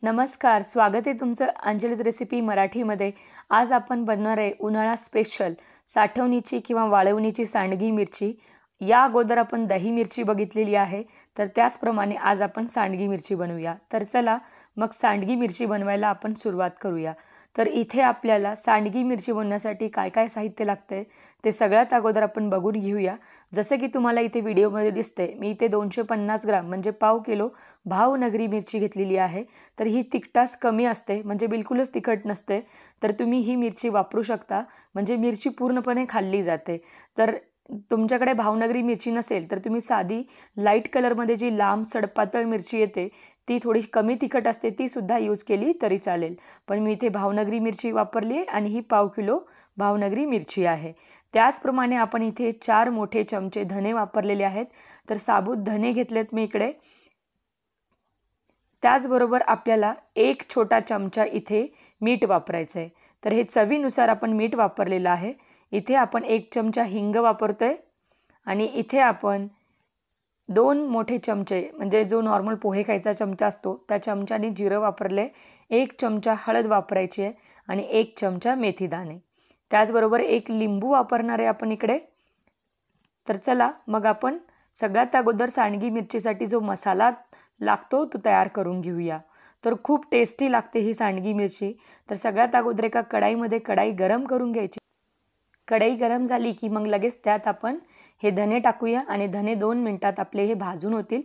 नमस्कार, स्वागत आहे तुमचं अंजलीज रेसिपी मराठीमध्ये। आज आपण बनवणार आहे उन्हाळा स्पेशल साठवणीची किंवा वाळवणीची सांडगी मिरची। या अगोदर आपण दही मिरची बघितलेली आहे, तर त्याचप्रमाणे आज आपण सांडगी मिरची बनवूया। तर चला मग सांडगी मिरची बनवायला आपण सुरुवात करूया। तर इथे आपल्याला सांडगी मिरची बनवण्यासाठी काय काय साहित्य लागते ते सगळ्यात अगोदर आपण बघून घेऊया। जसे की तुम्हाला इथे व्हिडिओमध्ये दिसते, मी इथे 250 ग्राम म्हणजे पाव किलो भावनगरी मिरची घेतलेली आहे। तर ही तिखटास कमी असते, म्हणजे बिलकुलच तिखट नसते, तर तुम्ही ही मिरची वापरू शकता, म्हणजे मिरची पूर्णपणे खाल्ली जाते। तर तुमच्याकडे भावनगरी मिरची नसेल तर तुम्ही साधी लाईट कलरमध्ये जी लांब सडपातळ मिरची येते ती थोडी कमी तिखट असते, ती सुद्धा यूज केली तरी चालेल। पण मी इथे भावनगरी मिरची वापरली आहे आणि ही पाव किलो भावनगरी मिरची आहे। त्याचप्रमाणे आपण इथे 4 मोठे चमचे धने वापरलेले आहेत, तर साबूत धने घेतलेत मी इकडे। त्याचबरोबर आपल्याला 1 छोटा चमचा इथे मीठ वापरायचं आहे, तर हे चवीनुसार आपण मीठ वापरलेलं आहे। इथे आपण 1 चमचा हिंग वापरतोय आणि इथे आपण 2 मोठे चमचे म्हणजे जो नॉर्मल पोहे खायचा चमचा असतो त्या चमच्याने जिरं वापरले, 1 चमचा हळद वापरायची आहे आणि 1 चमचा मेथी दाणे। त्याचबरोबर 1 लिंबू वापरणार आहे आपण इकडे। तर चला मग आपण सगळ्यात अगोदर सांडगी मिरचीसाठी जो मसाला लागतो तो तयार करून घेऊया। तर खूप टेस्टी लागते ही सांडगी मिरची। तर सगळ्यात अगोदर एका कढाईमध्ये कढाई गरम करून घ्यायची। कढई गरम झाली की मग लगेच त्यात आपण हे धने टाकूया आणि धने 2 मिनिटात आपले हे भाजून होतील।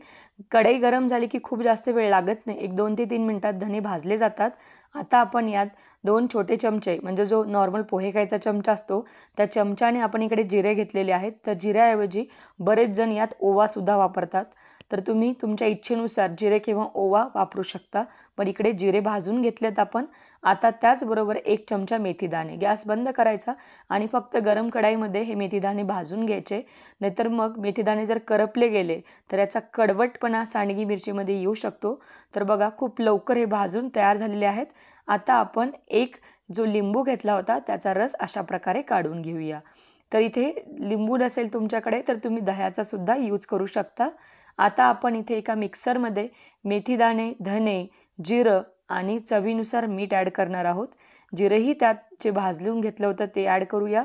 कढई गरम झाली की खूप जास्त वेळ लागत नाही, 1-2 ते 3 मिनिटात धने भाजले जातात। आता आपण यात 2 छोटे चमचे म्हणजे जो नॉर्मल पोहे खायचा चमचा असतो त्या चमच्याने आपण इकडे जिरे घेतलेले आहेत। तर जिऱ्याऐवजी बरेच जण यात ओवा सुद्धा वापरतात, तर तुम्ही तुमच्या इच्छेनुसार जिरे किंवा ओवा वापरू शकता, पण इकडे जिरे भाजून घेतलेत आपण। आता त्याचबरोबर 1 चमचा मेथी दाणे, गॅस बंद करायचा आणि फक्त गरम कढाईमध्ये हे मेथी दाणे भाजून घ्यायचे, नाहीतर मग मेथी दाणे जर करपले गेले तर याचा कडवटपणा सांडगी मिरचीमध्ये येऊ शकतो। तर बघा खूप लवकर हे भाजून तयार झालेले आहेत। आता आपण एक जो लिंबू घेतला होता त्याचा रस अशा प्रकारे काढून घेऊया। तर इथे लिंबू नसेल तुमच्याकडे तर तुम्ही दह्याचा सुद्धा यूज करू शकता। आता आपण इथे एका मिक्सरमध्ये मेथी दाणे, धने, जिरं आणि चवीनुसार मीठ ॲड करणार आहोत। जिरेही त्यात जे भाजून घेतलं होतं ते ॲड करूया।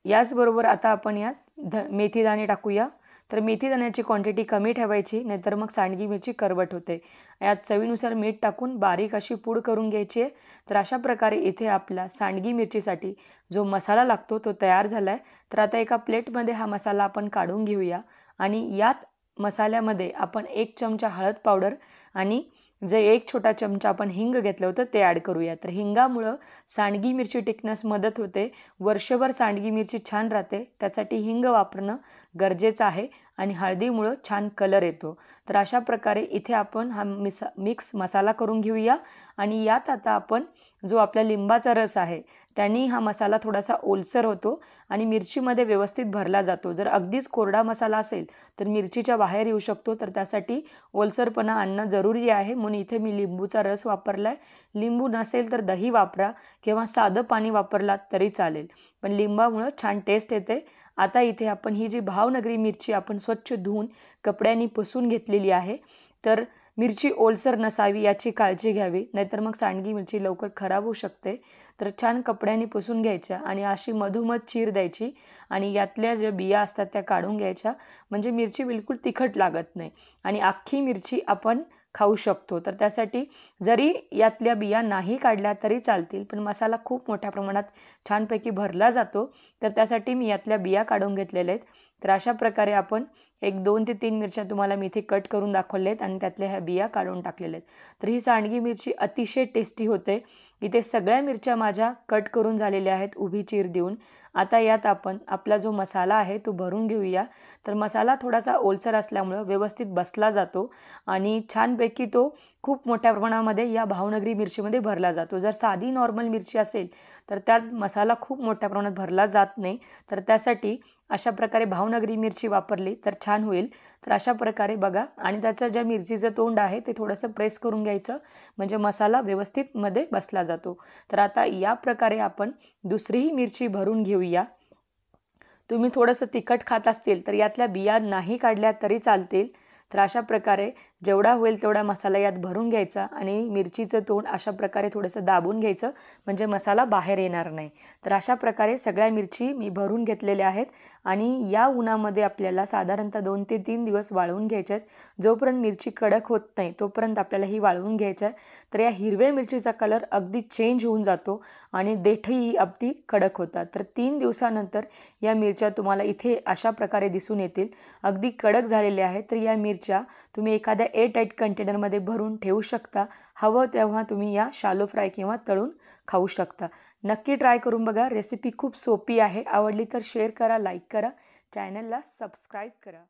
याचबरोबर आता आपण यात मेथी दाणे टाकूया। तर मेथी दाण्याची क्वांटिटी कमी ठेवायची, नाहीतर मग सांडगी मिरची करवट होते। यात चवीनुसार मीठ टाकून बारीक अशी पूड करून घ्यायची आहे। तर अशा प्रकारे इथे आपला सांडगी मिरचीसाठी जो मसाला लागतो तो तयार झाला आहे। तर आता एका प्लेटमध्ये हा मसाला आपण काढून घेऊया आणि यात मसाल्यामध्ये आपण 1 चमचा हळद पावडर आणि जे 1 छोटा चमचा आपण हिंग घेतलं होतं ते ॲड करूया। तर हिंगामुळं सांडगी मिरची टिकण्यास मदत होते, वर्षभर सांडगी मिरची छान राहते, त्यासाठी हिंग वापरणं गरजेचं आहे आणि हळदीमुळं छान कलर येतो। तर अशा प्रकारे इथे आपण हा मिक्स मसाला करून घेऊया आणि यात आता आपण जो आपला लिंबाचा रस आहे त्यांनी हा मसाला थोडासा ओलसर होतो आणि मिरचीमध्ये व्यवस्थित भरला जातो। जर अगदीच कोरडा मसाला असेल तर मिरचीच्या बाहेर येऊ शकतो, तर त्यासाठी ओलसरपणा आणणं जरुरी आहे, म्हणून इथे मी लिंबूचा रस वापरला आहे। लिंबू नसेल तर दही वापरा किंवा साधं पाणी वापरलात तरी चालेल, पण लिंबामुळं छान टेस्ट येते। आता इथे आपण ही जी भावनगरी मिरची आपण स्वच्छ धुवून कपड्यांनी पुसून घेतलेली आहे, तर मिरची ओलसर नसावी याची काळजी घ्यावी, नाहीतर मग सांडगी मिरची लवकर खराब होऊ शकते। तर छान कपड्यांनी पुसून घ्यायच्या आणि अशी मधोमध चीर द्यायची आणि यातल्या ज्या बिया असतात त्या काढून घ्यायच्या, म्हणजे मिरची बिलकुल तिखट लागत नाही आणि अख्खी मिरची आपण खाऊ शकतो। तर त्यासाठी जरी यातल्या बिया नाही काढल्या तरी चालतील, पण मसाला खूप मोठ्या प्रमाणात छानपैकी भरला जातो, तर त्यासाठी मी यातल्या बिया काढून घेतलेल्या आहेत। तर अशा प्रकारे आपण 1-2 ते 3 मिरच्या तुम्हाला मी इथे कट करून दाखवल्या आहेत आणि त्यातल्या ह्या बिया काढून टाकलेल्या आहेत। तर ही सांडगी मिरची अतिशय टेस्टी होते। इथे सगळ्या मिरच्या माझ्या कट करून झालेल्या आहेत उभी चीर देऊन। आता यात आपण आपला जो मसाला आहे तो भरून घेऊया। तर मसाला थोडासा ओलसर असल्यामुळं व्यवस्थित बसला जातो आणि छानपैकी तो खूप मोठ्या प्रमाणामध्ये या भावनगरी मिरचीमध्ये भरला जातो। जर साधी नॉर्मल मिरची असेल तर त्यात मसाला खूप मोठ्या प्रमाणात भरला जात नाही, तर त्यासाठी अशा प्रकारे भावनगरी मिरची वापरली तर छान होईल। तर अशा प्रकारे बघा, आणि त्याचं ज्या मिरचीचं तोंड आहे ते थोडंसं प्रेस करून घ्यायचं, म्हणजे मसाला व्यवस्थित मध्ये बसला जातो। तर आता या प्रकारे आपण दुसरीही मिरची भरून घेऊया। तुम्ही थोडंसं तिखट खात असतील तर यातल्या बिया नाही काढल्या तरी चालतील। तर अशा प्रकारे जेवढा होईल तेवढा मसाला यात भरून घ्यायचा आणि मिरचीचं तोंड अशा प्रकारे थोडंसं दाबून घ्यायचं, म्हणजे मसाला बाहेर येणार नाही. तर अशा प्रकारे सगळ्या मिरची मी भरून घेतलेल्या आहेत आणि या उन्हामध्ये आपल्याला साधारणतः 2 ते 3 दिवस वाळवून घ्यायच्या आहेत. जोपर्यंत मिरची कडक होत नाही तोपर्यंत आपल्याला ही वाळवून घ्यायचं आहे. तर या हिरव्या मिरचीचा कलर अगदी चेंज होऊन जातो आणि देठही अगदी कडक होतात. तर 3 दिवसानंतर या मिरच्या तुम्हाला इथे अशा प्रकारे दिसून येतील, अगदी कडक झालेल्या आहेत. तर या मिरच्या तुम्ही एखाद्या एअरटाईट कंटेनरमध्ये भरून ठेवू शकता. हवं तेव्हा तुम्ही या शालो फ्राय किंवा तळून खाऊ शकता. नक्की ट्राय करून बघा. रेसिपी खूप सोपी आहे. आवडली तर शेअर करा, लाईक करा, चॅनलला सबस्क्राईब करा.